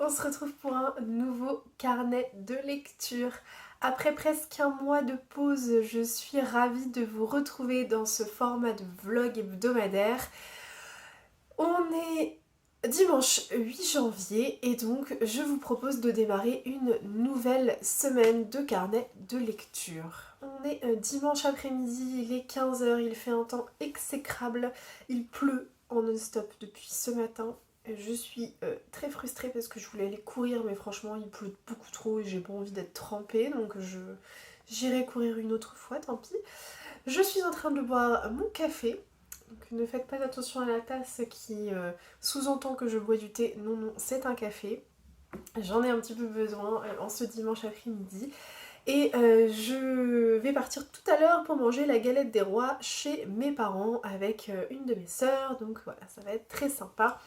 On se retrouve pour un nouveau carnet de lecture. Après presque un mois de pause, je suis ravie de vous retrouver dans ce format de vlog hebdomadaire. On est dimanche 8 janvier et donc je vous propose de démarrer une nouvelle semaine de carnet de lecture. On est dimanche après-midi, il est 15h, il fait un temps exécrable, il pleut en non-stop depuis ce matin. Je suis très frustrée parce que je voulais aller courir mais franchement il pleut beaucoup trop et j'ai pas envie d'être trempée donc j'irai courir une autre fois, tant pis. Je suis en train de boire mon café. Donc ne faites pas attention à la tasse qui sous-entend que je bois du thé. Non, non, c'est un café. J'en ai un petit peu besoin en ce dimanche après-midi. Et je vais partir tout à l'heure pour manger la galette des rois chez mes parents avec une de mes sœurs. Donc voilà, ça va être très sympa.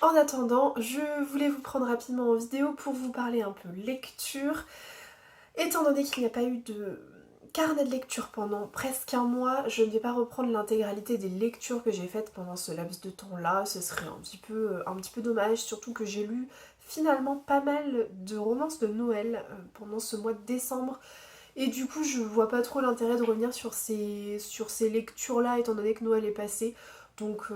En attendant, je voulais vous prendre rapidement en vidéo pour vous parler un peu lecture. Étant donné qu'il n'y a pas eu de carnet de lecture pendant presque un mois, je ne vais pas reprendre l'intégralité des lectures que j'ai faites pendant ce laps de temps-là. Ce serait un petit peu dommage, surtout que j'ai lu finalement pas mal de romances de Noël pendant ce mois de décembre. Et du coup, je vois pas trop l'intérêt de revenir sur ces lectures-là, étant donné que Noël est passé. Donc,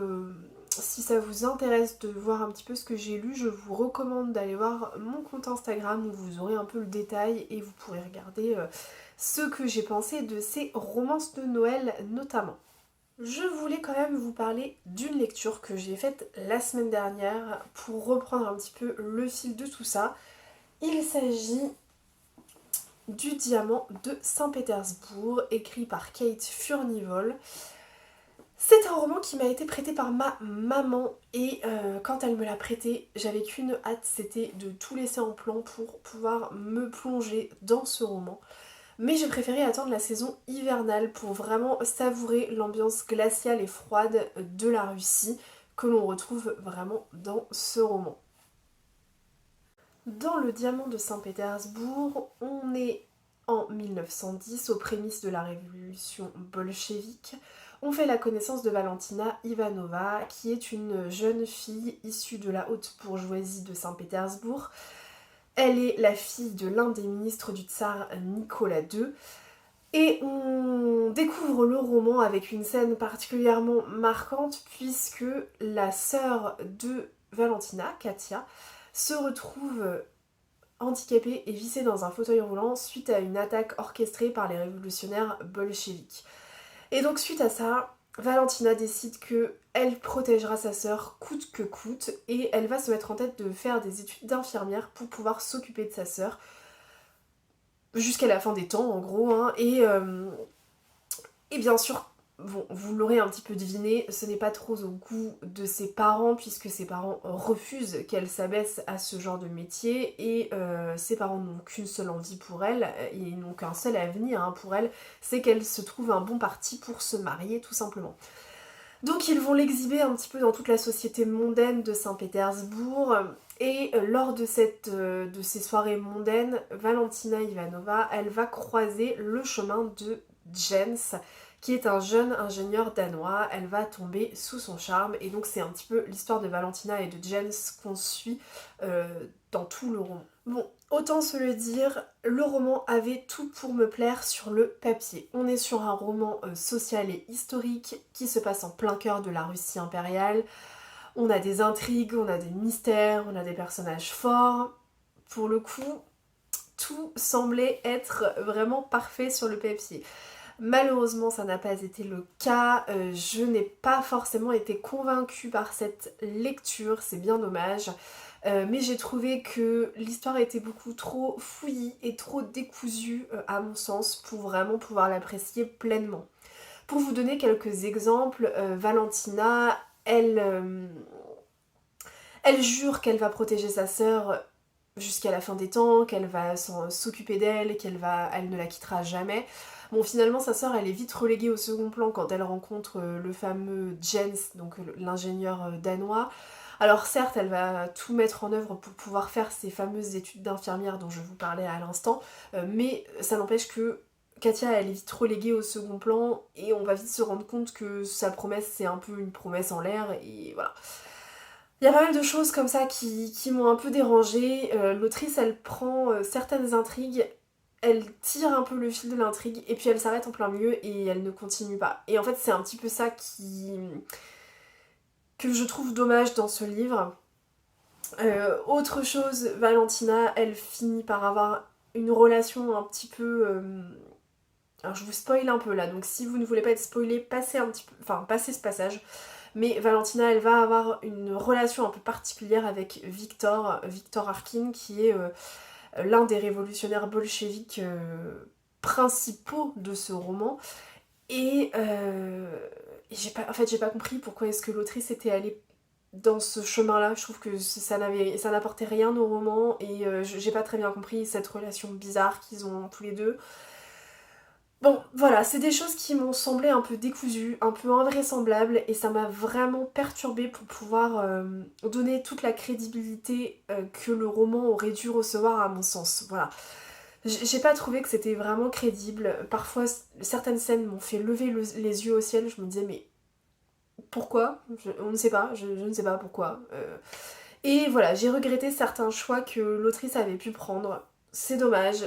si ça vous intéresse de voir un petit peu ce que j'ai lu, je vous recommande d'aller voir mon compte Instagram où vous aurez un peu le détail et vous pourrez regarder ce que j'ai pensé de ces romances de Noël notamment. Je voulais quand même vous parler d'une lecture que j'ai faite la semaine dernière pour reprendre un petit peu le fil de tout ça. Il s'agit du Diamant de Saint-Pétersbourg, écrit par Kate Furnivall. C'est un roman qui m'a été prêté par ma maman et quand elle me l'a prêté, j'avais qu'une hâte, c'était de tout laisser en plan pour pouvoir me plonger dans ce roman. Mais j'ai préféré attendre la saison hivernale pour vraiment savourer l'ambiance glaciale et froide de la Russie que l'on retrouve vraiment dans ce roman. Dans Le Diamant de Saint-Pétersbourg, on est en 1910, aux prémices de la révolution bolchevique. On fait la connaissance de Valentina Ivanova, qui est une jeune fille issue de la haute bourgeoisie de Saint-Pétersbourg. Elle est la fille de l'un des ministres du tsar Nicolas II. Et on découvre le roman avec une scène particulièrement marquante puisque la sœur de Valentina, Katia, se retrouve handicapée et vissée dans un fauteuil roulant suite à une attaque orchestrée par les révolutionnaires bolcheviques. Et donc suite à ça, Valentina décide que elle protégera sa sœur coûte que coûte et elle va se mettre en tête de faire des études d'infirmière pour pouvoir s'occuper de sa sœur jusqu'à la fin des temps en gros, hein. Et bien sûr, bon, vous l'aurez un petit peu deviné, ce n'est pas trop au goût de ses parents puisque ses parents refusent qu'elle s'abaisse à ce genre de métier et ses parents n'ont qu'une seule envie pour elle, ils n'ont qu'un seul avenir hein, pour elle, c'est qu'elle se trouve un bon parti pour se marier tout simplement. Donc ils vont l'exhiber un petit peu dans toute la société mondaine de Saint-Pétersbourg et lors de ces soirées mondaines, Valentina Ivanova, elle va croiser le chemin de Jens, qui est un jeune ingénieur danois. Elle va tomber sous son charme et donc c'est un petit peu l'histoire de Valentina et de Jens qu'on suit dans tout le roman. Bon, autant se le dire, le roman avait tout pour me plaire sur le papier. On est sur un roman social et historique qui se passe en plein cœur de la Russie impériale. On a des intrigues, on a des mystères, on a des personnages forts. Pour le coup, tout semblait être vraiment parfait sur le papier. Malheureusement, ça n'a pas été le cas. Je n'ai pas forcément été convaincue par cette lecture, c'est bien dommage. Mais j'ai trouvé que l'histoire était beaucoup trop fouillie et trop décousue à mon sens pour vraiment pouvoir l'apprécier pleinement. Pour vous donner quelques exemples, Valentina, elle jure qu'elle va protéger sa sœur jusqu'à la fin des temps, qu'elle va s'occuper d'elle, elle ne la quittera jamais. Bon, finalement, sa sœur, elle est vite reléguée au second plan quand elle rencontre le fameux Jens, donc l'ingénieur danois. Alors certes, elle va tout mettre en œuvre pour pouvoir faire ces fameuses études d'infirmière dont je vous parlais à l'instant, mais ça n'empêche que Katia, elle est vite reléguée au second plan et on va vite se rendre compte que sa promesse, c'est un peu une promesse en l'air et voilà. Il y a pas mal de choses comme ça qui m'ont un peu dérangée. L'autrice, elle prend certaines intrigues, elle tire un peu le fil de l'intrigue, et puis elle s'arrête en plein milieu et elle ne continue pas. Et en fait, c'est un petit peu ça que je trouve dommage dans ce livre. Autre chose, Valentina, elle finit par avoir une relation un petit peu... alors je vous spoil un peu là, donc si vous ne voulez pas être spoilé, passez un petit peu, enfin passez ce passage. Mais Valentina, elle va avoir une relation un peu particulière avec Victor Harkin, qui est l'un des révolutionnaires bolcheviques principaux de ce roman. Et j'ai pas compris pourquoi est-ce que l'autrice était allée dans ce chemin-là. Je trouve que ça n'apportait rien au roman, et j'ai pas très bien compris cette relation bizarre qu'ils ont tous les deux. Bon, voilà, c'est des choses qui m'ont semblé un peu décousues, un peu invraisemblables, et ça m'a vraiment perturbée pour pouvoir donner toute la crédibilité que le roman aurait dû recevoir à mon sens. Voilà. J'ai pas trouvé que c'était vraiment crédible. Parfois, certaines scènes m'ont fait lever les yeux au ciel. Je me disais, mais pourquoi? On ne sait pas, je ne sais pas pourquoi. Et voilà, j'ai regretté certains choix que l'autrice avait pu prendre. C'est dommage.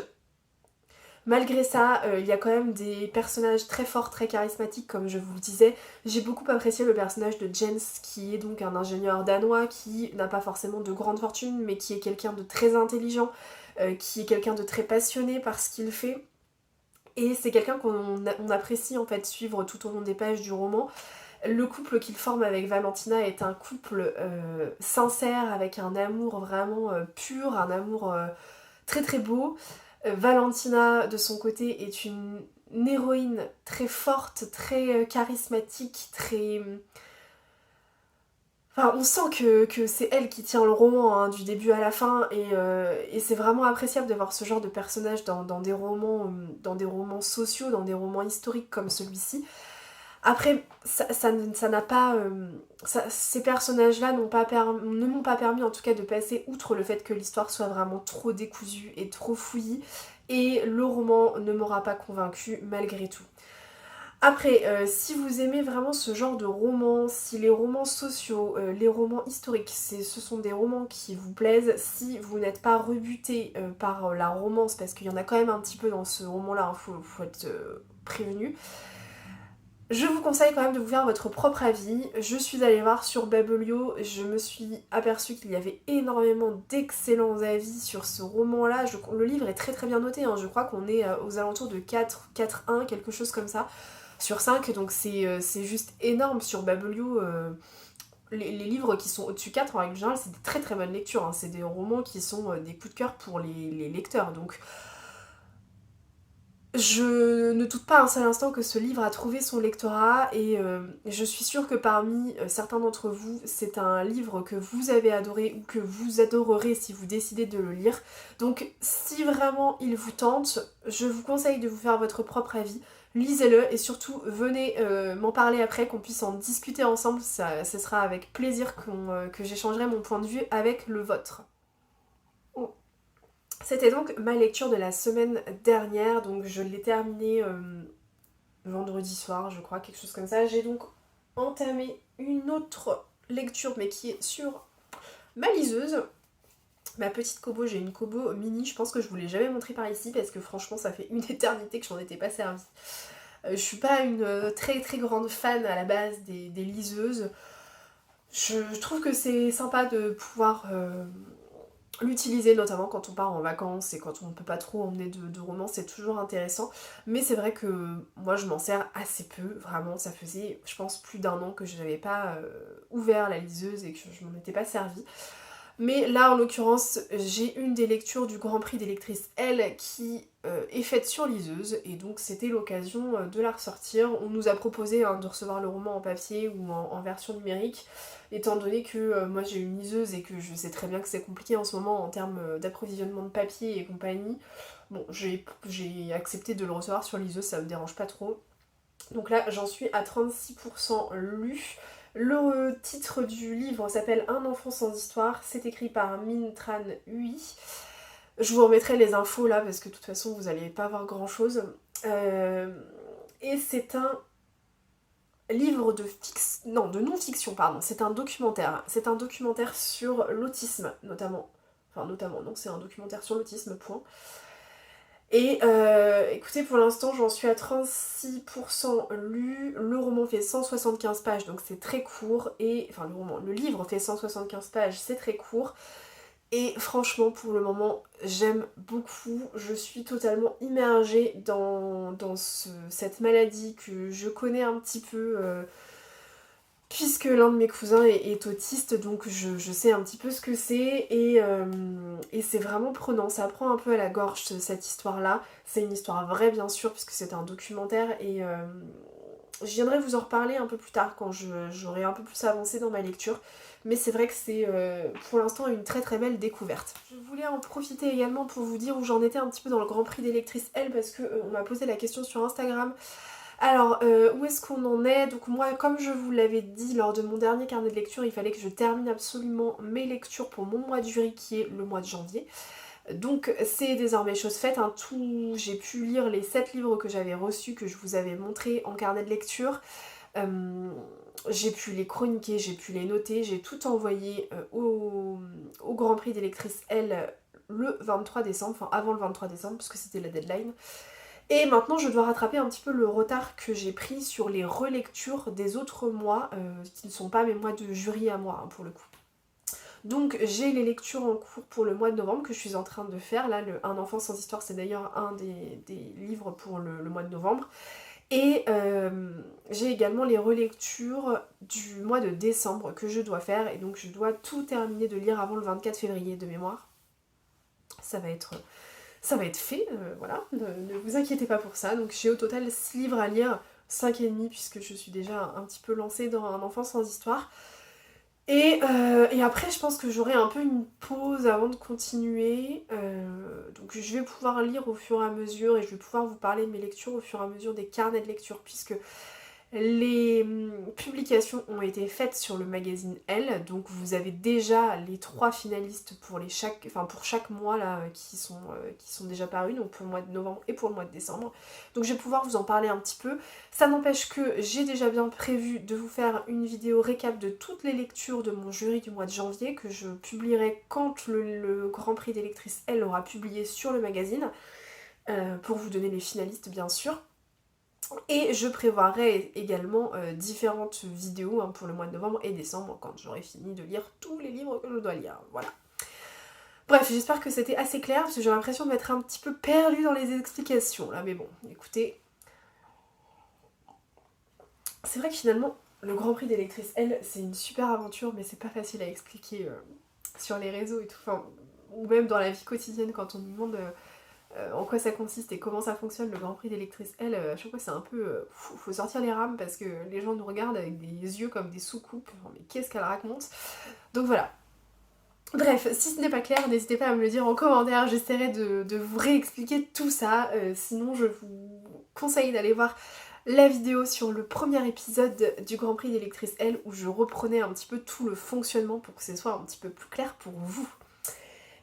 Malgré ça, il y a quand même des personnages très forts, très charismatiques, comme je vous le disais. J'ai beaucoup apprécié le personnage de Jens, qui est donc un ingénieur danois, qui n'a pas forcément de grande fortune, mais qui est quelqu'un de très intelligent, qui est quelqu'un de très passionné par ce qu'il fait. Et c'est quelqu'un qu'on apprécie en fait suivre tout au long des pages du roman. Le couple qu'il forme avec Valentina est un couple sincère, avec un amour vraiment pur, un amour très très beau. Valentina, de son côté, est une héroïne très forte, très charismatique, très... Enfin, on sent que c'est elle qui tient le roman hein, du début à la fin, et c'est vraiment appréciable de voir ce genre de personnage dans des romans sociaux, dans des romans historiques comme celui-ci. Après, ça n'a pas... ces personnages-là ne m'ont pas permis en tout cas de passer outre le fait que l'histoire soit vraiment trop décousue et trop fouillie, et le roman ne m'aura pas convaincue malgré tout. Après, si vous aimez vraiment ce genre de romans, si les romans sociaux, les romans historiques, ce sont des romans qui vous plaisent, si vous n'êtes pas rebuté par la romance, parce qu'il y en a quand même un petit peu dans ce roman-là, faut être prévenu, je vous conseille quand même de vous faire votre propre avis. Je suis allée voir sur Babelio, je me suis aperçue qu'il y avait énormément d'excellents avis sur ce roman-là. Le livre est très très bien noté, hein. Je crois qu'on est aux alentours de 4,1, quelque chose comme ça, sur 5, donc c'est juste énorme sur Babelio. Les livres qui sont au-dessus 4, en règle générale, c'est des très très bonnes lectures, hein. C'est des romans qui sont des coups de cœur pour les lecteurs, donc... Je ne doute pas un seul instant que ce livre a trouvé son lectorat, et je suis sûre que parmi certains d'entre vous, c'est un livre que vous avez adoré ou que vous adorerez si vous décidez de le lire. Donc si vraiment il vous tente, je vous conseille de vous faire votre propre avis. Lisez-le, et surtout venez m'en parler après, qu'on puisse en discuter ensemble. Ce sera avec plaisir que j'échangerai mon point de vue avec le vôtre. C'était donc ma lecture de la semaine dernière, donc je l'ai terminée vendredi soir, je crois, quelque chose comme ça. J'ai donc entamé une autre lecture, mais qui est sur ma liseuse. Ma petite Kobo, j'ai une Kobo mini, je pense que je vous l'ai jamais montrée par ici, parce que franchement ça fait une éternité que je n'en étais pas servie. Je suis pas une très très grande fan à la base des liseuses. Je trouve que c'est sympa de pouvoir l'utiliser, notamment quand on part en vacances et quand on ne peut pas trop emmener de romans, c'est toujours intéressant. Mais c'est vrai que moi je m'en sers assez peu, vraiment. Ça faisait, je pense, plus d'un an que je n'avais pas ouvert la liseuse et que je m'en étais pas servie. Mais là, en l'occurrence, j'ai une des lectures du Grand Prix des lectrices L qui est faite sur liseuse, et donc c'était l'occasion de la ressortir. On nous a proposé hein, de recevoir le roman en papier ou en version numérique, étant donné que moi j'ai une liseuse et que je sais très bien que c'est compliqué en ce moment en termes d'approvisionnement de papier et compagnie. Bon, j'ai accepté de le recevoir sur liseuse, ça me dérange pas trop. Donc là, j'en suis à 36% lu. Le titre du livre s'appelle Un enfant sans histoire. C'est écrit par Minh Tran Huy. Je vous remettrai les infos là parce que de toute façon vous n'allez pas voir grand chose. Et c'est un livre de non-fiction, pardon, c'est un documentaire. C'est un documentaire sur l'autisme, notamment. Enfin, notamment, non, c'est un documentaire sur l'autisme, point. Et écoutez, pour l'instant, j'en suis à 36% lu. Le roman fait 175 pages, donc c'est très court. Et, enfin, le livre fait 175 pages, c'est très court. Et franchement, pour le moment, j'aime beaucoup. Je suis totalement immergée dans cette maladie que je connais un petit peu, puisque l'un de mes cousins est autiste, donc je sais un petit peu ce que c'est. Et c'est vraiment prenant. Ça prend un peu à la gorge, cette histoire-là. C'est une histoire vraie, bien sûr, puisque c'est un documentaire. Et je viendrai vous en reparler un peu plus tard, quand j'aurai un peu plus avancé dans ma lecture. Mais c'est vrai que c'est pour l'instant une très très belle découverte. Je voulais en profiter également pour vous dire où j'en étais un petit peu dans le Grand Prix des lectrices L, parce que on m'a posé la question sur Instagram. Alors, où est-ce qu'on en est? Donc moi, comme je vous l'avais dit lors de mon dernier carnet de lecture, il fallait que je termine absolument mes lectures pour mon mois de juillet, qui est le mois de janvier. Donc c'est désormais chose faite, hein. J'ai pu lire les 7 livres que j'avais reçus, que je vous avais montrés en carnet de lecture. J'ai pu les chroniquer, j'ai pu les noter, j'ai tout envoyé au Grand Prix des lectrices L le 23 décembre, enfin avant le 23 décembre, puisque c'était la deadline. Et maintenant, je dois rattraper un petit peu le retard que j'ai pris sur les relectures des autres mois, qui ne sont pas mes mois de jury à moi, hein, pour le coup. Donc j'ai les lectures en cours pour le mois de novembre que je suis en train de faire. Là, Un enfant sans histoire, c'est d'ailleurs un des livres pour le mois de novembre. Et j'ai également les relectures du mois de décembre que je dois faire. Et donc je dois tout terminer de lire avant le 24 février de mémoire. Ça va être fait, voilà, ne vous inquiétez pas pour ça. Donc j'ai au total 6 livres à lire, 5 et demi, puisque je suis déjà un petit peu lancée dans Un enfant sans histoire. Et après, je pense que j'aurai un peu une pause avant de continuer. Donc je vais pouvoir lire au fur et à mesure, et je vais pouvoir vous parler de mes lectures au fur et à mesure des carnets de lecture, puisque les publications ont été faites sur le magazine Elle, donc vous avez déjà les 3 finalistes pour chaque mois là, qui sont déjà parus, donc pour le mois de novembre et pour le mois de décembre. Donc je vais pouvoir vous en parler un petit peu. Ça n'empêche que j'ai déjà bien prévu de vous faire une vidéo récap de toutes les lectures de mon jury du mois de janvier, que je publierai quand le Grand Prix des lectrices Elle aura publié sur le magazine, pour vous donner les finalistes bien sûr. Et je prévoirai également différentes vidéos, hein, pour le mois de novembre et décembre, quand j'aurai fini de lire tous les livres que je dois lire. Voilà. Bref, j'espère que c'était assez clair, parce que j'ai l'impression de m'être un petit peu perdue dans les explications là. Mais bon, écoutez. C'est vrai que finalement, le Grand Prix des lectrices, elle, c'est une super aventure, mais c'est pas facile à expliquer sur les réseaux et tout. Enfin, ou même dans la vie quotidienne, quand on nous demande en quoi ça consiste et comment ça fonctionne, le Grand Prix des lectrices, elle, à chaque fois c'est un peu... faut sortir les rames, parce que les gens nous regardent avec des yeux comme des soucoupes. Enfin, mais qu'est-ce qu'elle raconte? Donc voilà. Bref, si ce n'est pas clair, n'hésitez pas à me le dire en commentaire, j'essaierai de vous réexpliquer tout ça. Sinon, je vous conseille d'aller voir la vidéo sur le premier épisode du Grand Prix des lectrices L, où je reprenais un petit peu tout le fonctionnement pour que ce soit un petit peu plus clair pour vous.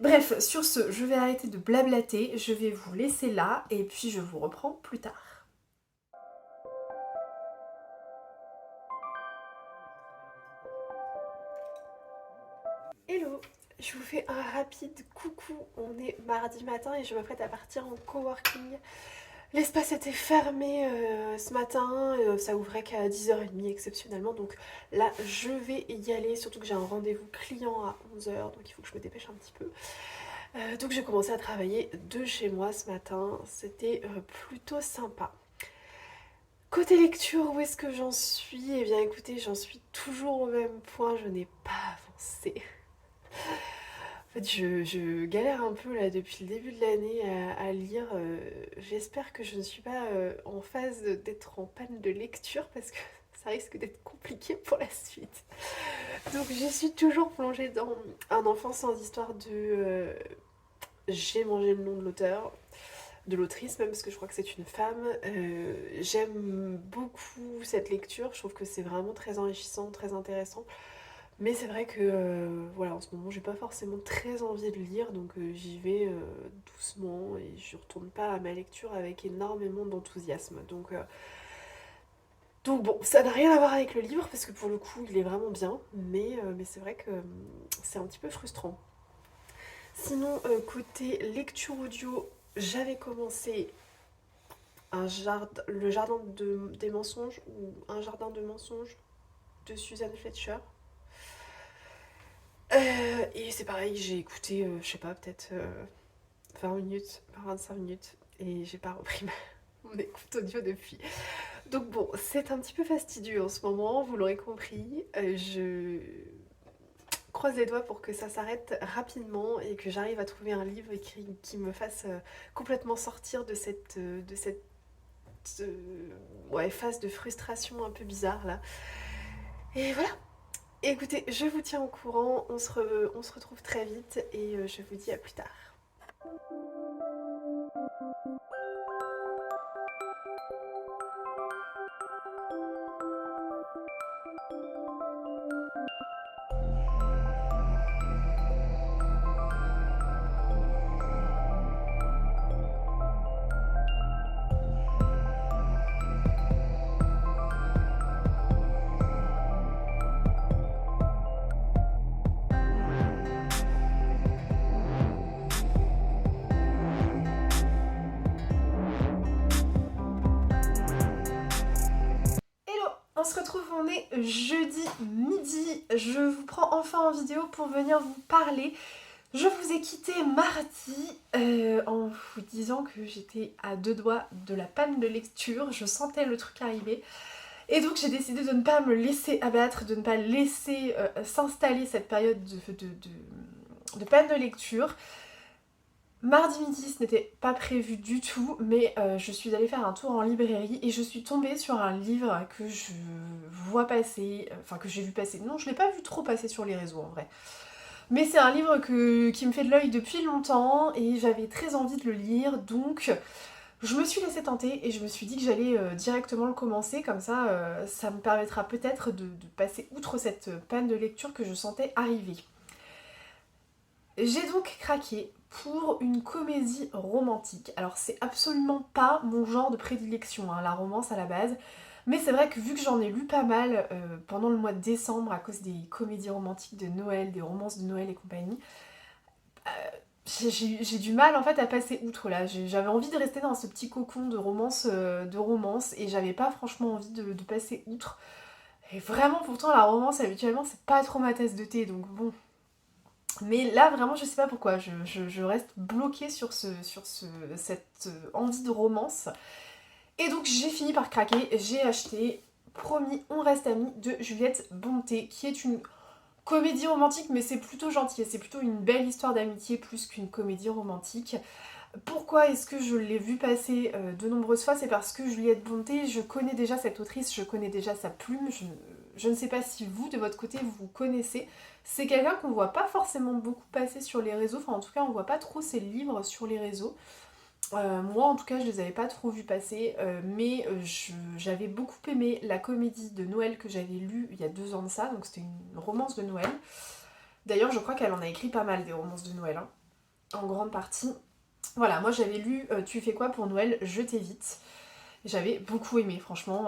Bref, sur ce, je vais arrêter de blablater, je vais vous laisser là, et puis je vous reprends plus tard. Hello, je vous fais un rapide coucou, on est mardi matin et je m'apprête à partir en coworking. L'espace était fermé ce matin, ça ouvrait qu'à 10h30 exceptionnellement, donc là je vais y aller, surtout que j'ai un rendez-vous client à 11h, donc il faut que je me dépêche un petit peu. Donc j'ai commencé à travailler de chez moi ce matin, c'était plutôt sympa. Côté lecture, où est-ce que j'en suis? Eh bien écoutez, j'en suis toujours au même point, je n'ai pas avancé. En fait, je galère un peu là depuis le début de l'année à lire. J'espère que je ne suis pas en phase d'être en panne de lecture, parce que ça risque d'être compliqué pour la suite. Donc j'y suis toujours plongée dans Un enfant sans histoire de... J'ai mangé le nom de l'auteur, de l'autrice même, parce que je crois que c'est une femme. J'aime beaucoup cette lecture, je trouve que c'est vraiment très enrichissant, très intéressant. Mais c'est vrai que voilà, en ce moment j'ai pas forcément très envie de lire, donc j'y vais doucement et je retourne pas à ma lecture avec énormément d'enthousiasme. Donc Donc bon, ça n'a rien à voir avec le livre parce que pour le coup il est vraiment bien, mais c'est vrai que c'est un petit peu frustrant. Sinon, côté lecture audio, j'avais commencé le jardin des mensonges ou un jardin de mensonges de Suzanne Fletcher. Et c'est pareil, j'ai écouté, je sais pas, peut-être 20 minutes, 25 minutes, et j'ai pas repris mon écoute audio depuis. Donc bon, c'est un petit peu fastidieux en ce moment, vous l'aurez compris. Je croise les doigts pour que ça s'arrête rapidement et que j'arrive à trouver un livre qui me fasse complètement sortir de cette ouais, phase de frustration un peu bizarre là. Et voilà. Écoutez, je vous tiens au courant, on se retrouve très vite et je vous dis à plus tard. Hello, on se retrouve, on est jeudi midi. Je vous prends enfin en vidéo pour venir vous parler. Je vous ai quitté mardi en vous disant que j'étais à deux doigts de la panne de lecture. Je sentais le truc arriver. Et donc j'ai décidé de ne pas me laisser abattre, de ne pas laisser s'installer cette période de panne de lecture. Mardi midi, ce n'était pas prévu du tout, mais je suis allée faire un tour en librairie et je suis tombée sur un livre que je vois passer, enfin que j'ai vu passer. Non, je ne l'ai pas vu trop passer sur les réseaux en vrai. Mais c'est un livre qui me fait de l'œil depuis longtemps et j'avais très envie de le lire, donc je me suis laissée tenter et je me suis dit que j'allais directement le commencer, comme ça me permettra peut-être de passer outre cette panne de lecture que je sentais arriver. J'ai donc craqué pour une comédie romantique. Alors c'est absolument pas mon genre de prédilection, hein, la romance à la base, mais c'est vrai que vu que j'en ai lu pas mal pendant le mois de décembre à cause des comédies romantiques de Noël, des romances de Noël et compagnie, j'ai du mal en fait à passer outre là. J'avais envie de rester dans ce petit cocon de romance et j'avais pas franchement envie de passer outre. Et vraiment pourtant la romance habituellement c'est pas trop ma tasse de thé, donc bon. Mais là vraiment je sais pas pourquoi, je reste bloquée sur cette envie de romance. Et donc j'ai fini par craquer, j'ai acheté Promis on reste amis de Juliette Bonté, qui est une comédie romantique, mais c'est plutôt gentil, c'est plutôt une belle histoire d'amitié plus qu'une comédie romantique. Pourquoi est-ce que je l'ai vu passer de nombreuses fois? C'est parce que Juliette Bonté, je connais déjà cette autrice, je connais déjà sa plume, je ne sais pas si vous, de votre côté, vous connaissez. C'est quelqu'un qu'on voit pas forcément beaucoup passer sur les réseaux, enfin en tout cas on voit pas trop ses livres sur les réseaux. Moi en tout cas je les avais pas trop vus passer, mais j'avais beaucoup aimé la comédie de Noël que j'avais lue il y a 2 ans de ça, donc c'était une romance de Noël. D'ailleurs je crois qu'elle en a écrit pas mal des romances de Noël, hein, en grande partie. Voilà, moi j'avais lu Tu fais quoi pour Noël, je t'évite. J'avais beaucoup aimé, franchement.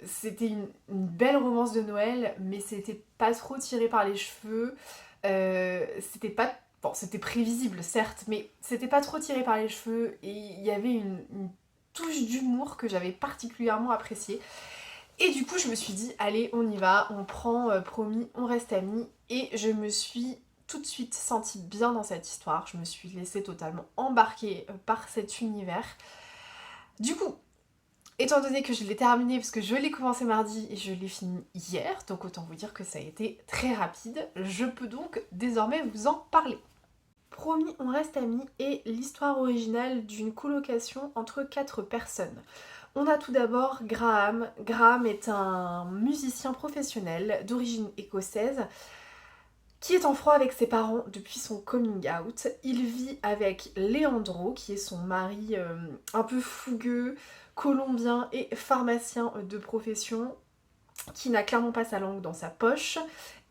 C'était une belle romance de Noël, mais c'était pas trop tiré par les cheveux. C'était pas. Bon, c'était prévisible, certes, mais c'était pas trop tiré par les cheveux et il y avait une touche d'humour que j'avais particulièrement appréciée. Et du coup, je me suis dit, allez, on y va, on prend Promis, on reste amis. Et je me suis tout de suite sentie bien dans cette histoire. Je me suis laissée totalement embarquer par cet univers. Du coup, étant donné que je l'ai terminé, parce que je l'ai commencé mardi et je l'ai fini hier, donc autant vous dire que ça a été très rapide, je peux donc désormais vous en parler. Promis, on reste amis est l'histoire originale d'une colocation entre 4 personnes. On a tout d'abord Graham. Graham est un musicien professionnel d'origine écossaise qui est en froid avec ses parents depuis son coming out. Il vit avec Leandro, qui est son mari un peu fougueux, colombien et pharmacien de profession, qui n'a clairement pas sa langue dans sa poche.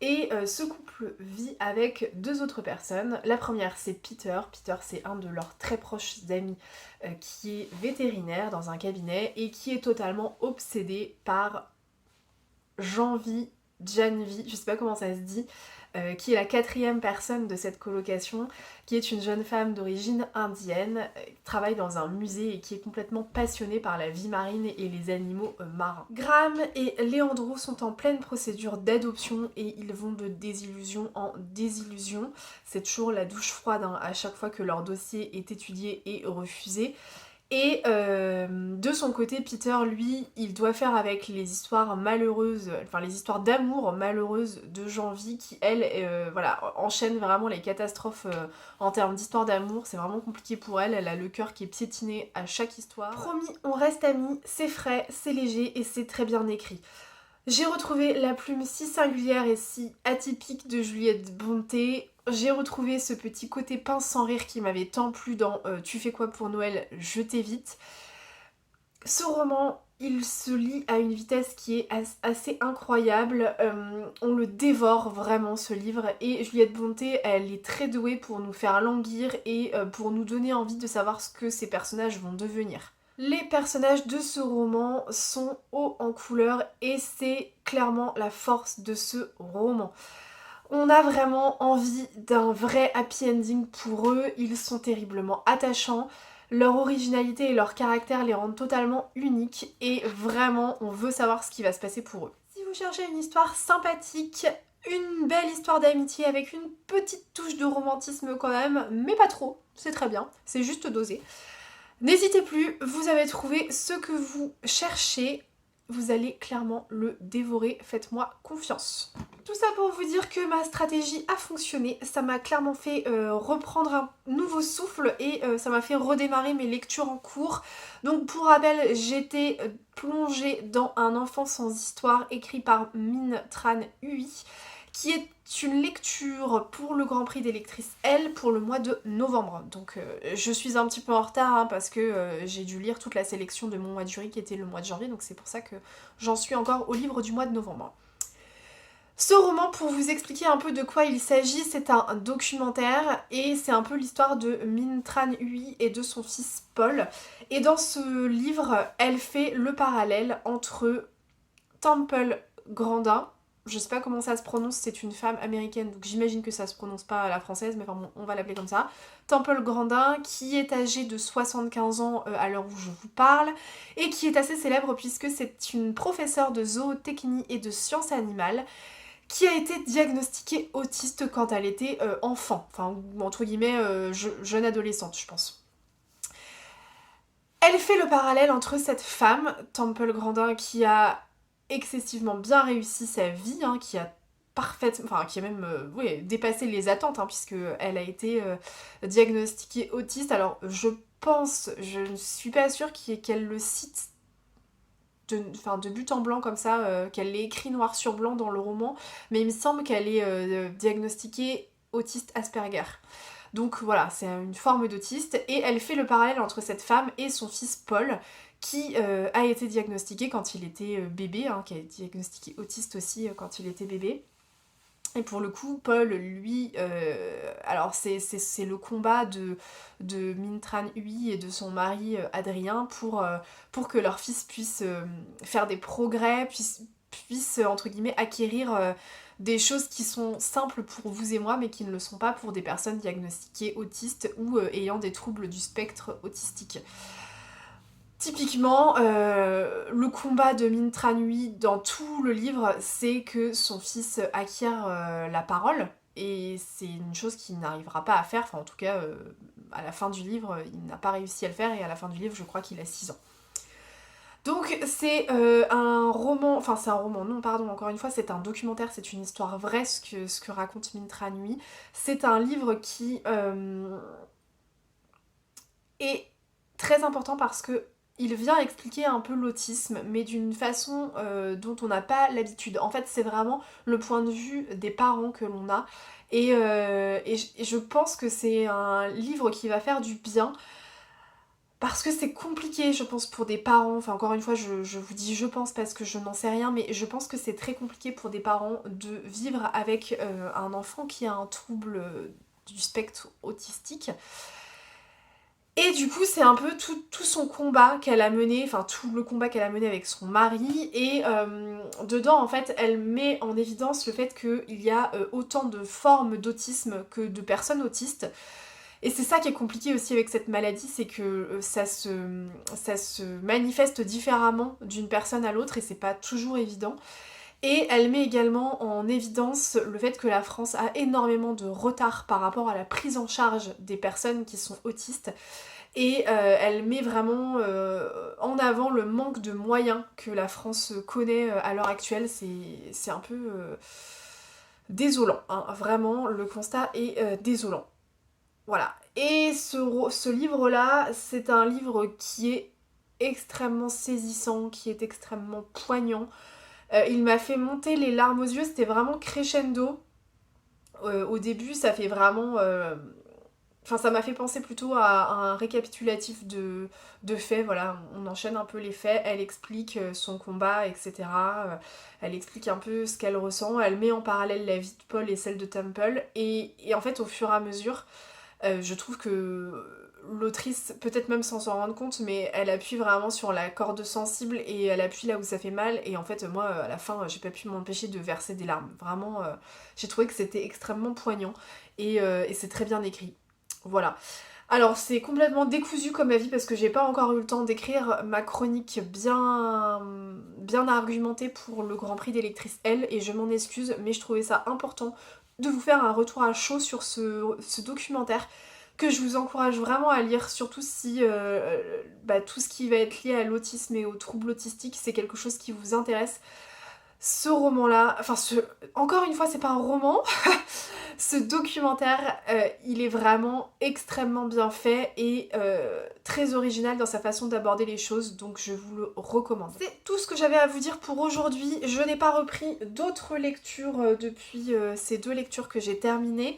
Et ce couple vit avec deux autres personnes. La première c'est Peter. Peter c'est un de leurs très proches amis qui est vétérinaire dans un cabinet et qui est totalement obsédé par Janvi, je sais pas comment ça se dit, qui est la quatrième personne de cette colocation, qui est une jeune femme d'origine indienne, qui travaille dans un musée et qui est complètement passionnée par la vie marine et les animaux marins. Graham et Leandro sont en pleine procédure d'adoption et ils vont de désillusion en désillusion. C'est toujours la douche froide hein, à chaque fois que leur dossier est étudié et refusé. Et de son côté, Peter, lui, il doit faire avec les histoires malheureuses, enfin les histoires d'amour malheureuses de Janvi qui, elle, voilà, enchaîne vraiment les catastrophes en termes d'histoire d'amour. C'est vraiment compliqué pour elle, elle a le cœur qui est piétiné à chaque histoire. Promis, on reste amis, c'est frais, c'est léger et c'est très bien écrit. J'ai retrouvé la plume si singulière et si atypique de Juliette Bonté. J'ai retrouvé ce petit côté pince sans rire qui m'avait tant plu dans Tu fais quoi pour Noël, je t'évite. Ce roman, il se lit à une vitesse qui est assez incroyable. On le dévore vraiment ce livre et Juliette Bonté, elle est très douée pour nous faire languir et pour nous donner envie de savoir ce que ces personnages vont devenir. Les personnages de ce roman sont hauts en couleur et c'est clairement la force de ce roman. On a vraiment envie d'un vrai happy ending pour eux, ils sont terriblement attachants, leur originalité et leur caractère les rendent totalement uniques et vraiment on veut savoir ce qui va se passer pour eux. Si vous cherchez une histoire sympathique, une belle histoire d'amitié avec une petite touche de romantisme quand même, mais pas trop, c'est très bien, c'est juste dosé. N'hésitez plus, vous avez trouvé ce que vous cherchez, vous allez clairement le dévorer, faites-moi confiance. Tout ça pour vous dire que ma stratégie a fonctionné, ça m'a clairement fait reprendre un nouveau souffle et ça m'a fait redémarrer mes lectures en cours. Donc pour rappel, j'étais plongée dans Un enfant sans histoire écrit par Minh Tran Huy, qui est une lecture pour le Grand Prix des lectrices L pour le mois de novembre. Donc je suis un petit peu en retard hein, parce que j'ai dû lire toute la sélection de mon mois de jury qui était le mois de janvier, donc c'est pour ça que j'en suis encore au livre du mois de novembre. Ce roman, pour vous expliquer un peu de quoi il s'agit, c'est un documentaire et c'est un peu l'histoire de Minh Tran Huy et de son fils Paul. Et dans ce livre, elle fait le parallèle entre Temple Grandin, je sais pas comment ça se prononce, c'est une femme américaine, donc j'imagine que ça se prononce pas à la française, mais enfin bon, on va l'appeler comme ça. Temple Grandin, qui est âgée de 75 ans à l'heure où je vous parle, et qui est assez célèbre puisque c'est une professeure de zootechnie et de sciences animales, qui a été diagnostiquée autiste quand elle était enfant, enfin entre guillemets jeune adolescente je pense. Elle fait le parallèle entre cette femme, Temple Grandin, qui a excessivement bien réussi sa vie, hein, qui a qui a même dépassé les attentes, hein, puisque elle a été diagnostiquée autiste. Alors je pense, je ne suis pas sûre qu'elle le cite de but en blanc comme ça, qu'elle l'ait écrit noir sur blanc dans le roman, mais il me semble qu'elle est diagnostiquée autiste Asperger. Donc voilà, c'est une forme d'autiste, et elle fait le parallèle entre cette femme et son fils Paul, qui a été diagnostiqué quand il était bébé, hein, qui a été diagnostiqué autiste aussi quand il était bébé. Et pour le coup, Paul, lui, alors c'est le combat de Minh Tran Huy et de son mari Adrien pour que leur fils puisse faire des progrès, puisse entre guillemets acquérir des choses qui sont simples pour vous et moi, mais qui ne le sont pas pour des personnes diagnostiquées autistes ou ayant des troubles du spectre autistique. Typiquement, le combat de Minh Tran Huy dans tout le livre, c'est que son fils acquiert la parole, et c'est une chose qu'il n'arrivera pas à faire, enfin en tout cas, à la fin du livre, il n'a pas réussi à le faire, et à la fin du livre, je crois qu'il a 6 ans. Donc c'est un roman, enfin c'est un roman, non pardon, encore une fois c'est un documentaire, c'est une histoire vraie ce que raconte Minh Tran Huy. C'est un livre qui est très important parce que il vient expliquer un peu l'autisme, mais d'une façon dont on n'a pas l'habitude. En fait, c'est vraiment le point de vue des parents que l'on a. Et je pense que c'est un livre qui va faire du bien parce que c'est compliqué, je pense, pour des parents. Enfin, encore une fois, je vous dis je pense parce que je n'en sais rien, mais je pense que c'est très compliqué pour des parents de vivre avec un enfant qui a un trouble du spectre autistique. Et du coup, c'est un peu tout son combat qu'elle a mené, enfin tout le combat qu'elle a mené avec son mari. Et dedans, en fait, elle met en évidence le fait qu'il y a autant de formes d'autisme que de personnes autistes. Et c'est ça qui est compliqué aussi avec cette maladie, c'est que ça se manifeste différemment d'une personne à l'autre et c'est pas toujours évident. Et elle met également en évidence le fait que la France a énormément de retard par rapport à la prise en charge des personnes qui sont autistes. Et elle met vraiment en avant le manque de moyens que la France connaît à l'heure actuelle. C'est un peu désolant, hein. Vraiment, le constat est désolant. Voilà. Et ce livre-là, c'est un livre qui est extrêmement saisissant, qui est extrêmement poignant. Il m'a fait monter les larmes aux yeux, c'était vraiment crescendo. Au début, ça fait vraiment... Enfin, ça m'a fait penser plutôt à un récapitulatif de faits, voilà, on enchaîne un peu les faits, elle explique son combat, etc. Elle explique un peu ce qu'elle ressent, elle met en parallèle la vie de Paul et celle de Temple, et en fait, au fur et à mesure, je trouve que l'autrice, peut-être même sans s'en rendre compte, mais elle appuie vraiment sur la corde sensible et elle appuie là où ça fait mal. Et en fait, moi, à la fin, j'ai pas pu m'empêcher de verser des larmes. Vraiment, j'ai trouvé que c'était extrêmement poignant et c'est très bien écrit. Voilà. Alors, c'est complètement décousu comme avis parce que j'ai pas encore eu le temps d'écrire ma chronique bien argumentée pour le Grand Prix des lectrices L et je m'en excuse, mais je trouvais ça important de vous faire un retour à chaud sur ce documentaire que je vous encourage vraiment à lire, surtout si tout ce qui va être lié à l'autisme et aux troubles autistiques, c'est quelque chose qui vous intéresse. Ce roman-là, encore une fois, c'est pas un roman, ce documentaire, il est vraiment extrêmement bien fait et très original dans sa façon d'aborder les choses, donc je vous le recommande. C'est tout ce que j'avais à vous dire pour aujourd'hui. Je n'ai pas repris d'autres lectures depuis ces 2 lectures que j'ai terminées.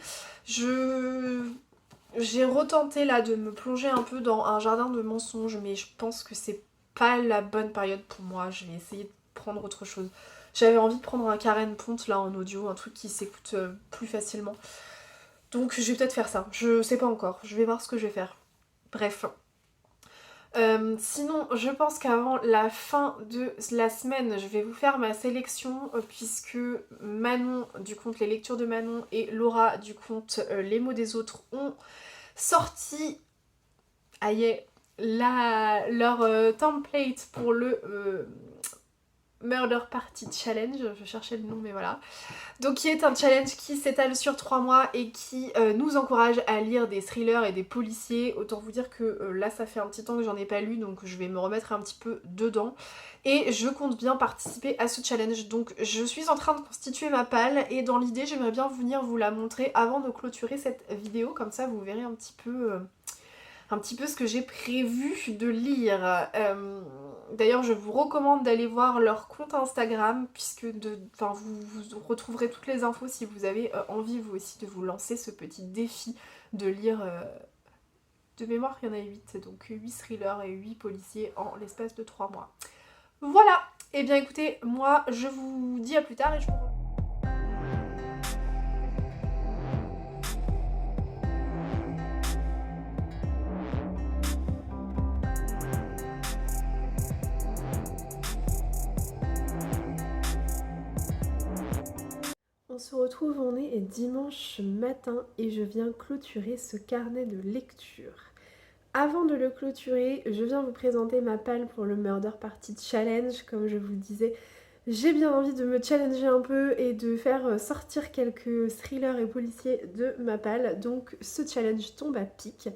J'ai retenté là de me plonger un peu dans un jardin de mensonges, mais je pense que c'est pas la bonne période pour moi. Je vais essayer de prendre autre chose. J'avais envie de prendre un Karen Ponte là en audio, un truc qui s'écoute plus facilement. Donc je vais peut-être faire ça. Je sais pas encore. Je vais voir ce que je vais faire. Bref. Sinon, je pense qu'avant la fin de la semaine, je vais vous faire ma sélection puisque Manon du compte Les Lectures de Manon et Laura du compte Les Mots des Autres ont sorti leur template pour le Murder Party Challenge, je cherchais le nom mais voilà. Donc qui est un challenge qui s'étale sur 3 mois et qui nous encourage à lire des thrillers et des policiers. Autant vous dire que là ça fait un petit temps que j'en ai pas lu, donc je vais me remettre un petit peu dedans. Et je compte bien participer à ce challenge, donc je suis en train de constituer ma palle et dans l'idée j'aimerais bien venir vous la montrer avant de clôturer cette vidéo, comme ça vous verrez un petit peu ce que j'ai prévu de lire. D'ailleurs, je vous recommande d'aller voir leur compte Instagram, puisque vous retrouverez toutes les infos si vous avez envie, vous aussi, de vous lancer ce petit défi de lire. De mémoire, il y en a 8, donc 8 thrillers et 8 policiers en l'espace de 3 mois. Voilà. Et bien écoutez, moi, je vous dis à plus tard et je vous revois. On se retrouve, on est dimanche matin et je viens clôturer ce carnet de lecture. Avant de le clôturer, je viens vous présenter ma palle pour le Murder Party Challenge. Comme je vous le disais, j'ai bien envie de me challenger un peu et de faire sortir quelques thrillers et policiers de ma palle. Donc ce challenge tombe à pic.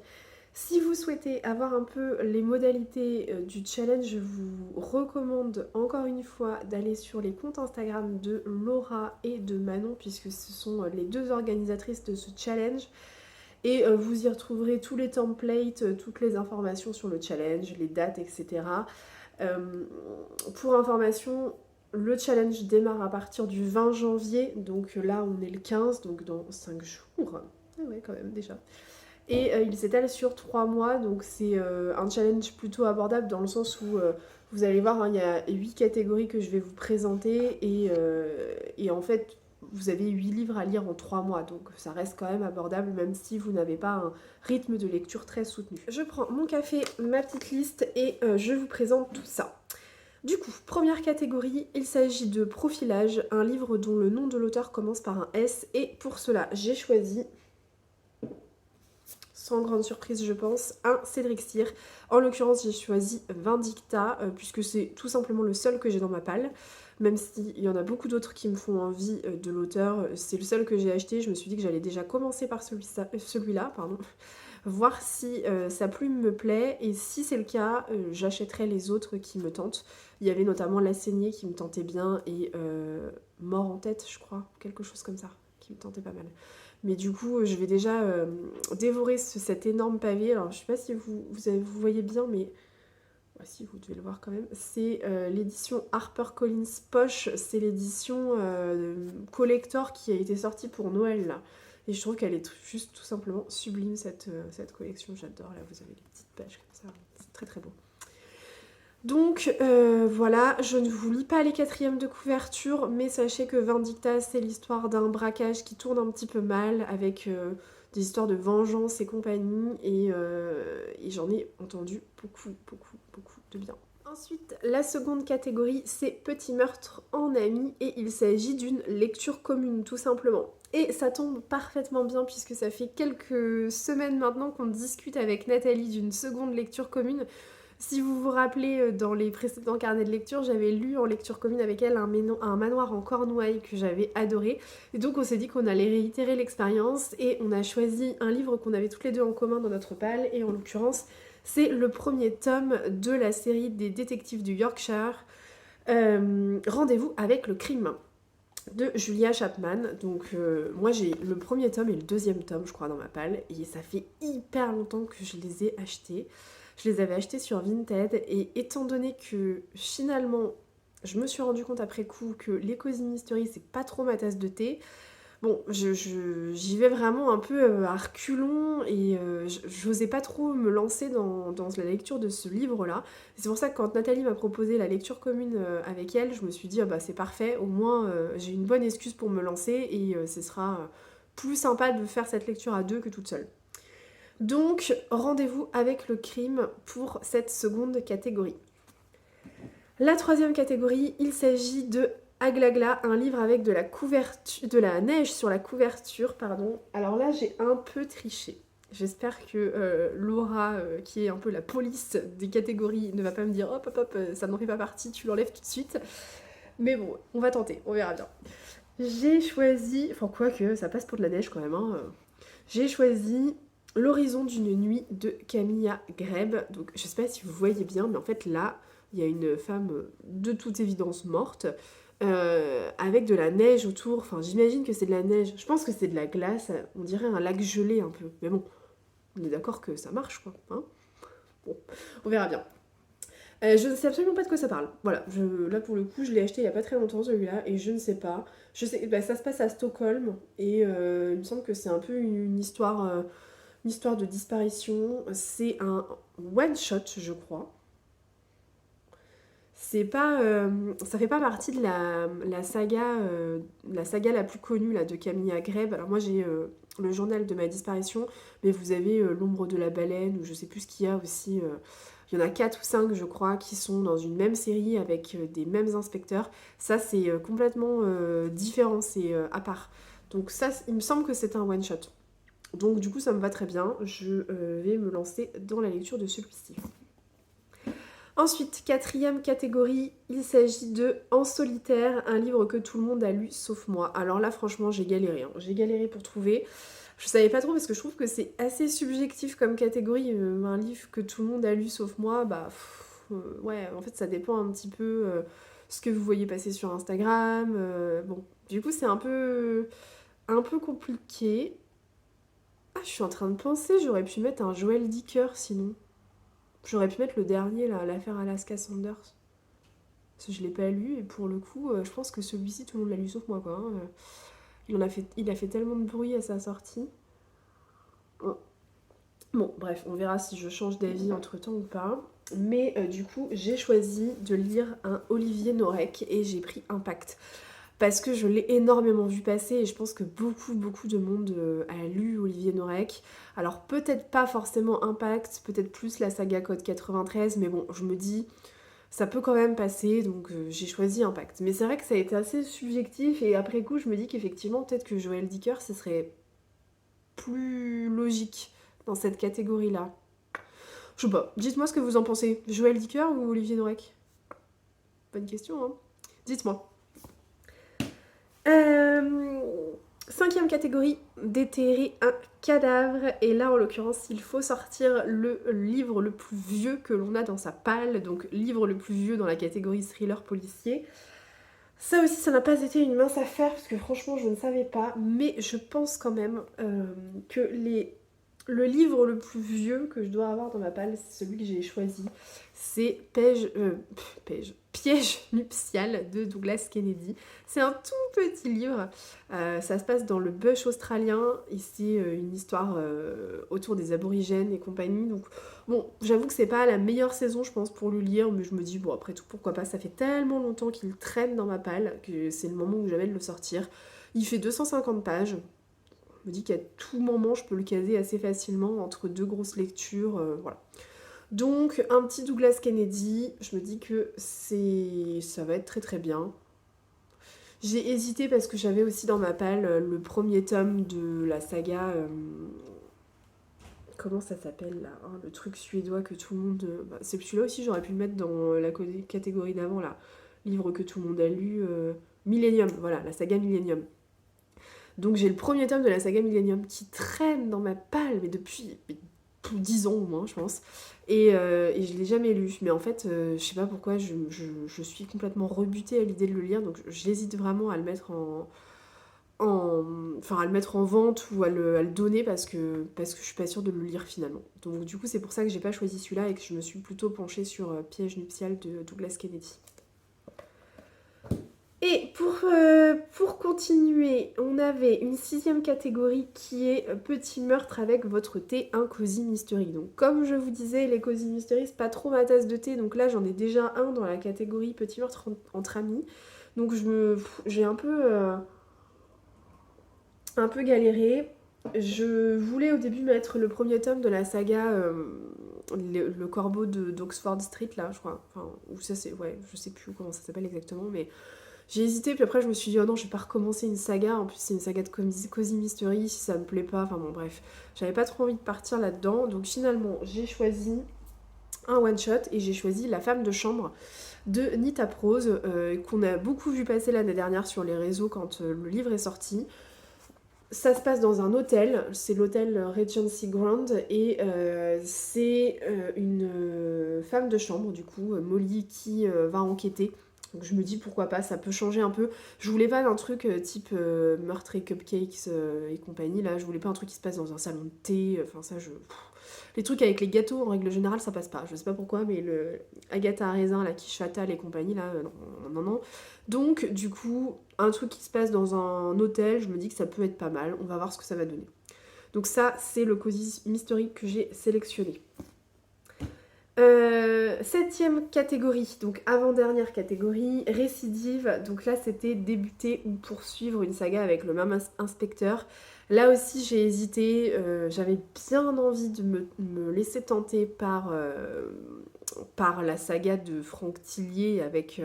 Si vous souhaitez avoir un peu les modalités du challenge, je vous recommande encore une fois d'aller sur les comptes Instagram de Laura et de Manon, puisque ce sont les 2 organisatrices de ce challenge. Et vous y retrouverez tous les templates, toutes les informations sur le challenge, les dates, etc. Pour information, le challenge démarre à partir du 20 janvier, donc là on est le 15, donc dans 5 jours. Ah ouais, quand même déjà. et il s'étale sur 3 mois, donc c'est un challenge plutôt abordable dans le sens où vous allez voir, hein, il y a 8 catégories que je vais vous présenter et en fait vous avez 8 livres à lire en 3 mois, donc ça reste quand même abordable même si vous n'avez pas un rythme de lecture très soutenu. Je prends mon café, ma petite liste et je vous présente tout ça. Du coup, première catégorie, il s'agit de Profilage, un livre dont le nom de l'auteur commence par un S et pour cela j'ai choisi, sans grande surprise je pense, un Cédric Cyr. En l'occurrence j'ai choisi Vindicta puisque c'est tout simplement le seul que j'ai dans ma palle, même s'il y en a beaucoup d'autres qui me font envie de l'auteur. C'est le seul que j'ai acheté, je me suis dit que j'allais déjà commencer par celui-là, pardon, voir si sa plume me plaît et si c'est le cas, j'achèterai les autres qui me tentent. Il y avait notamment La Saignée qui me tentait bien et Mort en tête je crois, quelque chose comme ça, qui me tentait pas mal. Mais du coup, je vais déjà dévorer cet énorme pavé. Alors, je sais pas si vous voyez bien, mais ouais, si, vous devez le voir quand même. C'est l'édition HarperCollins Poche. C'est l'édition collector qui a été sortie pour Noël, là. Et je trouve qu'elle est juste tout simplement sublime, cette collection. J'adore. Là, vous avez les petites pages comme ça. C'est très très beau. Donc voilà, je ne vous lis pas les quatrièmes de couverture, mais sachez que Vindicta, c'est l'histoire d'un braquage qui tourne un petit peu mal, avec des histoires de vengeance et compagnie, et j'en ai entendu beaucoup de bien. Ensuite, la seconde catégorie, c'est Petit meurtre en ami, et il s'agit d'une lecture commune, tout simplement. Et ça tombe parfaitement bien, puisque ça fait quelques semaines maintenant qu'on discute avec Nathalie d'une seconde lecture commune. Si vous vous rappelez, dans les précédents carnets de lecture, j'avais lu en lecture commune avec elle un manoir en Cornouailles que j'avais adoré. Et donc on s'est dit qu'on allait réitérer l'expérience et on a choisi un livre qu'on avait toutes les deux en commun dans notre palle. Et en l'occurrence, c'est le premier tome de la série des détectives du Yorkshire, Rendez-vous avec le crime, de Julia Chapman. Donc moi j'ai le premier tome et le deuxième tome je crois dans ma palle et ça fait hyper longtemps que je les ai achetés. Je les avais achetés sur Vinted et étant donné que finalement je me suis rendu compte après coup que les Cozy Mystery c'est pas trop ma tasse de thé, bon j'y vais vraiment un peu à reculons et j'osais pas trop me lancer dans la lecture de ce livre là. C'est pour ça que quand Nathalie m'a proposé la lecture commune avec elle, je me suis dit ah bah c'est parfait, au moins j'ai une bonne excuse pour me lancer et ce sera plus sympa de faire cette lecture à deux que toute seule. Donc, rendez-vous avec le crime pour cette seconde catégorie. La troisième catégorie, il s'agit de Aglagla, un livre avec de la neige sur la couverture, pardon. Alors là, j'ai un peu triché. J'espère que Laura, qui est un peu la police des catégories, ne va pas me dire hop hop hop, ça n'en fait pas partie, tu l'enlèves tout de suite. Mais bon, on va tenter, on verra bien. J'ai choisi, enfin quoique, ça passe pour de la neige quand même, hein. J'ai choisi L'horizon d'une nuit de Camilla Greb. Donc je sais pas si vous voyez bien, mais en fait là, il y a une femme de toute évidence morte, avec de la neige autour. Enfin, j'imagine que c'est de la neige. Je pense que c'est de la glace. On dirait un lac gelé un peu. Mais bon, on est d'accord que ça marche, quoi. Hein, bon, on verra bien. Je ne sais absolument pas de quoi ça parle. Voilà, là pour le coup, je l'ai acheté il y a pas très longtemps celui-là et je ne sais pas. Je sais, bah, ça se passe à Stockholm et il me semble que c'est un peu une histoire de disparition. C'est un one-shot, je crois. C'est pas, ça fait pas partie de la saga la plus connue là, de Camilla Greb. Alors moi j'ai le journal de ma disparition, mais vous avez L'ombre de la baleine, ou je sais plus ce qu'il y a aussi. Il y en a 4 ou 5 je crois qui sont dans une même série avec des mêmes inspecteurs. Ça c'est complètement différent, c'est à part. Donc ça, il me semble que c'est un one-shot. Donc du coup ça me va très bien, je vais me lancer dans la lecture de celui-ci. Ensuite, quatrième catégorie, il s'agit de En solitaire, un livre que tout le monde a lu sauf moi. Alors là franchement j'ai galéré, hein. J'ai galéré pour trouver. Je savais pas trop parce que je trouve que c'est assez subjectif comme catégorie, un livre que tout le monde a lu sauf moi, bah ouais en fait ça dépend un petit peu ce que vous voyez passer sur Instagram. Bon, du coup c'est un peu compliqué. Ah, je suis en train de penser, j'aurais pu mettre un Joël Dicker sinon. J'aurais pu mettre le dernier, là, l'affaire Alaska Sanders. Parce que je l'ai pas lu, et pour le coup, je pense que celui-ci, tout le monde l'a lu sauf moi, quoi. Hein. Il a fait tellement de bruit à sa sortie. Bon, bref, on verra si je change d'avis entre-temps ou pas. Mais du coup, j'ai choisi de lire un Olivier Norek et j'ai pris Impact. Parce que je l'ai énormément vu passer et je pense que beaucoup de monde a lu Olivier Norek. Alors peut-être pas forcément Impact, peut-être plus la saga Code 93, mais bon, je me dis, ça peut quand même passer, donc j'ai choisi Impact. Mais c'est vrai que ça a été assez subjectif et après coup, je me dis qu'effectivement, peut-être que Joël Dicker, ce serait plus logique dans cette catégorie-là. Je sais pas, dites-moi ce que vous en pensez. Joël Dicker ou Olivier Norek? Bonne question, hein. Dites-moi. Euh, Cinquième catégorie, déterrer un cadavre. Et là, en l'occurrence, il faut sortir le livre le plus vieux que l'on a dans sa palle. Donc, livre le plus vieux dans la catégorie thriller policier. Ça aussi, ça n'a pas été une mince affaire, parce que franchement, je ne savais pas. Mais je pense quand même que le livre le plus vieux que je dois avoir dans ma palle, c'est celui que j'ai choisi. C'est Piège nuptial de Douglas Kennedy. C'est un tout petit livre. Ça se passe dans le bush australien. Et c'est une histoire autour des aborigènes et compagnie. Donc, bon, j'avoue que c'est pas la meilleure saison, je pense, pour le lire. Mais je me dis, bon, après tout, pourquoi pas. Ça fait tellement longtemps qu'il traîne dans ma palle que c'est le moment où j'avais de le sortir. Il fait 250 pages. Je me dis qu'à tout moment, je peux le caser assez facilement entre deux grosses lectures. Voilà. Donc, un petit Douglas Kennedy, je me dis que ça va être très très bien. J'ai hésité parce que j'avais aussi dans ma palle le premier tome de la saga. Comment ça s'appelle là, hein, le truc suédois que tout le monde. Bah, c'est celui-là aussi, j'aurais pu le mettre dans la catégorie d'avant là. Livre que tout le monde a lu. Millennium, voilà, la saga Millennium. Donc j'ai le premier tome de la saga Millennium qui traîne dans ma palle, mais depuis plus 10 ans au moins, je pense. Et je l'ai jamais lu. Mais en fait, je sais pas pourquoi, je suis complètement rebutée à l'idée de le lire. Donc j'hésite vraiment à le mettre enfin, à le mettre en vente ou à le donner parce que je suis pas sûre de le lire finalement. Donc du coup, c'est pour ça que j'ai pas choisi celui-là et que je me suis plutôt penchée sur Piège nuptial de Douglas Kennedy. Et pour continuer, on avait une sixième catégorie qui est petit meurtre avec votre thé, un Cozy Mystery. Donc comme je vous disais, les Cozy Mystery, c'est pas trop ma tasse de thé, donc là j'en ai déjà un dans la catégorie petit meurtre entre amis. Donc j'ai un peu galéré. Je voulais au début mettre le premier tome de la saga le corbeau d'Oxford Street là, je crois. Enfin, ou ça c'est, ouais, je sais plus comment ça s'appelle exactement, mais j'ai hésité, puis après je me suis dit, oh non, je vais pas recommencer une saga. En plus, c'est une saga de Cozy Mystery, si ça me plaît pas. Enfin bon, bref. J'avais pas trop envie de partir là-dedans. Donc finalement, j'ai choisi un one-shot et j'ai choisi La femme de chambre de Nita Prose, qu'on a beaucoup vu passer l'année dernière sur les réseaux quand le livre est sorti. Ça se passe dans un hôtel, c'est l'hôtel Regency Grand, et c'est une femme de chambre, du coup, Molly, qui va enquêter. Donc je me dis pourquoi pas, ça peut changer un peu. Je voulais pas d'un truc type meurtre et cupcakes et compagnie, là, je voulais pas un truc qui se passe dans un salon de thé, enfin ça je... Les trucs avec les gâteaux, en règle générale, ça passe pas. Je sais pas pourquoi, mais le Agatha à raisin, la quiche fatale et compagnie, là, non. Donc, du coup, un truc qui se passe dans un hôtel, je me dis que ça peut être pas mal. On va voir ce que ça va donner. Donc ça, c'est le Cozy Mystery que j'ai sélectionné. Septième catégorie, donc avant-dernière catégorie, récidive. Donc là, c'était débuter ou poursuivre une saga avec le même inspecteur. Là aussi, j'ai hésité. J'avais bien envie de me laisser tenter par la saga de Franck Tillier avec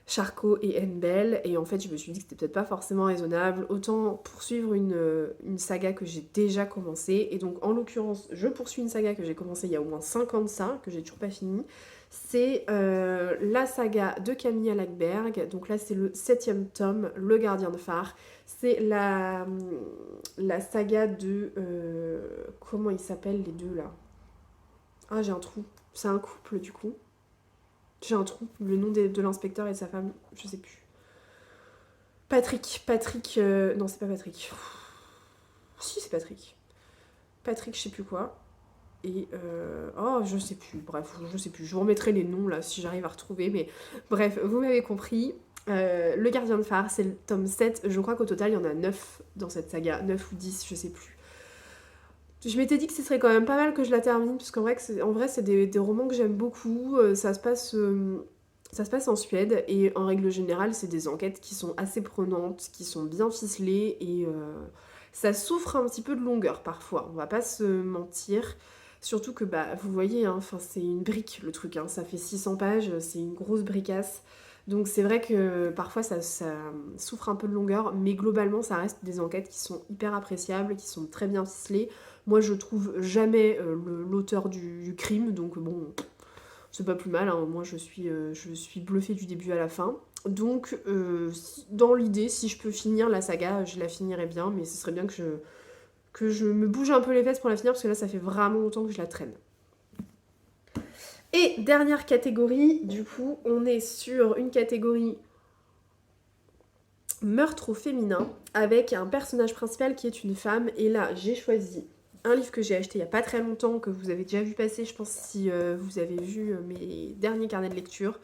Charcot et Anne Bell, et en fait je me suis dit que c'était peut-être pas forcément raisonnable, autant poursuivre une saga que j'ai déjà commencée, et donc en l'occurrence je poursuis une saga que j'ai commencée il y a au moins 5 ans de ça, que j'ai toujours pas fini. C'est la saga de Camilla Lackberg, donc là c'est le 7ème tome, Le Gardien de Phare. C'est la saga de... comment ils s'appellent les deux là? Ah, j'ai un trou, c'est un couple du coup. J'ai un trou, le nom de l'inspecteur et de sa femme, je sais plus. Patrick, non c'est pas Patrick. Si c'est Patrick. Patrick je sais plus quoi. Et oh je sais plus, bref, je sais plus. Je vous remettrai les noms là si j'arrive à retrouver, mais bref, vous m'avez compris. Le Gardien de Phare, c'est le tome 7. Je crois qu'au total il y en a 9 dans cette saga, 9 ou 10, je sais plus. Je m'étais dit que ce serait quand même pas mal que je la termine, parce qu'en vrai, c'est des romans que j'aime beaucoup. Ça se passe en Suède, et en règle générale, c'est des enquêtes qui sont assez prenantes, qui sont bien ficelées, et ça souffre un petit peu de longueur parfois, on va pas se mentir. Surtout que, bah, vous voyez, hein, c'est une brique le truc, hein, ça fait 600 pages, c'est une grosse bricasse. Donc c'est vrai que parfois ça souffre un peu de longueur, mais globalement ça reste des enquêtes qui sont hyper appréciables, qui sont très bien ficelées. Moi je trouve jamais l'auteur du crime, donc bon, c'est pas plus mal, hein. Moi je suis bluffée du début à la fin. Donc dans l'idée, si je peux finir la saga, je la finirai bien, mais ce serait bien que je me bouge un peu les fesses pour la finir, parce que là ça fait vraiment longtemps que je la traîne. Et dernière catégorie, du coup, on est sur une catégorie meurtre au féminin, avec un personnage principal qui est une femme, et là j'ai choisi un livre que j'ai acheté il n'y a pas très longtemps, que vous avez déjà vu passer, je pense, si vous avez vu mes derniers carnets de lecture.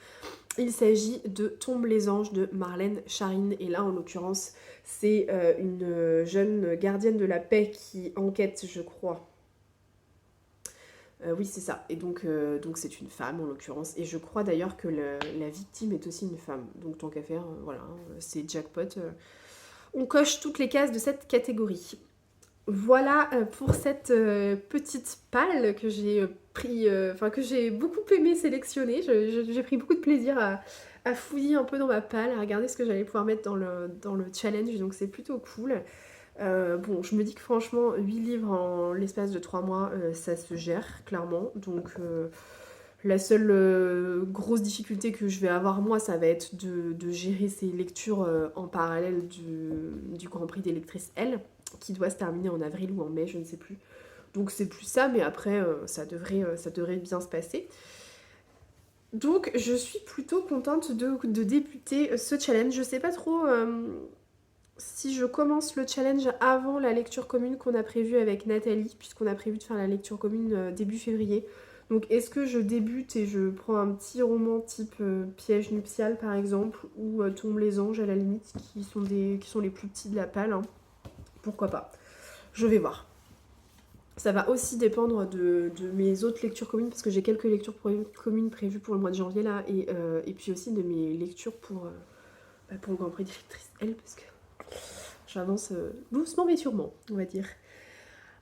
Il s'agit de Tombent les anges de Marlène Sharine, et là en l'occurrence c'est une jeune gardienne de la paix qui enquête, je crois. Oui, c'est ça. Et donc c'est une femme en l'occurrence. Et je crois d'ailleurs que la victime est aussi une femme. Donc tant qu'à faire, voilà, c'est jackpot. On coche toutes les cases de cette catégorie. Voilà pour cette petite palle que j'ai que j'ai beaucoup aimé sélectionner. J'ai pris beaucoup de plaisir à fouiller un peu dans ma palle, à regarder ce que j'allais pouvoir mettre dans le challenge, donc c'est plutôt cool. Bon, je me dis que franchement, 8 livres en l'espace de 3 mois, ça se gère, clairement. Donc la seule grosse difficulté que je vais avoir moi, ça va être de gérer ces lectures en parallèle du Grand Prix des lectrices L, qui doit se terminer en avril ou en mai, je ne sais plus. Donc c'est plus ça, mais après ça devrait bien se passer. Donc je suis plutôt contente de débuter ce challenge. Je sais pas trop si je commence le challenge avant la lecture commune qu'on a prévue avec Nathalie, puisqu'on a prévu de faire la lecture commune début février. Donc est-ce que je débute et je prends un petit roman type Piège nuptial par exemple, ou Tombent les anges à la limite, qui sont les plus petits de la palle, hein. Pourquoi pas. Je vais voir. Ça va aussi dépendre de mes autres lectures communes, parce que j'ai quelques lectures communes prévues pour le mois de janvier là, et puis aussi de mes lectures pour le Grand Prix des lectrices L, parce que j'avance doucement mais sûrement, on va dire.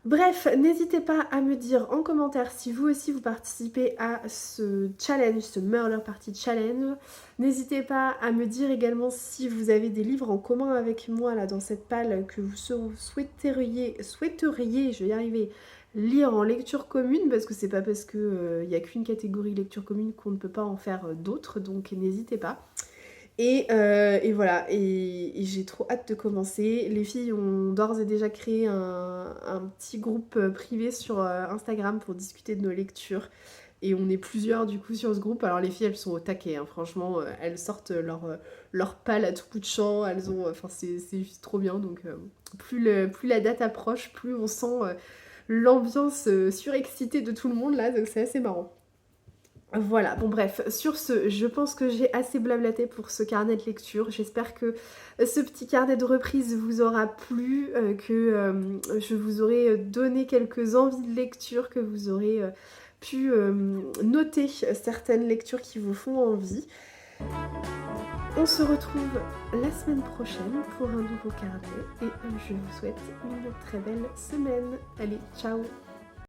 Bref, n'hésitez pas à me dire en commentaire si vous aussi vous participez à ce challenge, ce Murder Party Challenge. N'hésitez pas à me dire également si vous avez des livres en commun avec moi là dans cette palle que vous souhaiteriez, je vais y arriver, lire en lecture commune, parce que c'est pas parce qu'il n'y a qu'une catégorie lecture commune qu'on ne peut pas en faire d'autres, donc n'hésitez pas. Et voilà, et j'ai trop hâte de commencer. Les filles ont d'ores et déjà créé un petit groupe privé sur Instagram pour discuter de nos lectures. Et on est plusieurs du coup sur ce groupe. Alors les filles, elles sont au taquet, hein. Franchement, elles sortent leur palle à tout bout de champ. C'est juste trop bien. Donc plus la date approche, plus on sent l'ambiance surexcitée de tout le monde là. Donc c'est assez marrant. Voilà, bon bref, sur ce, je pense que j'ai assez blablaté pour ce carnet de lecture. J'espère que ce petit carnet de reprise vous aura plu, que je vous aurai donné quelques envies de lecture, que vous aurez pu noter certaines lectures qui vous font envie. On se retrouve la semaine prochaine pour un nouveau carnet, et je vous souhaite une très belle semaine. Allez, ciao!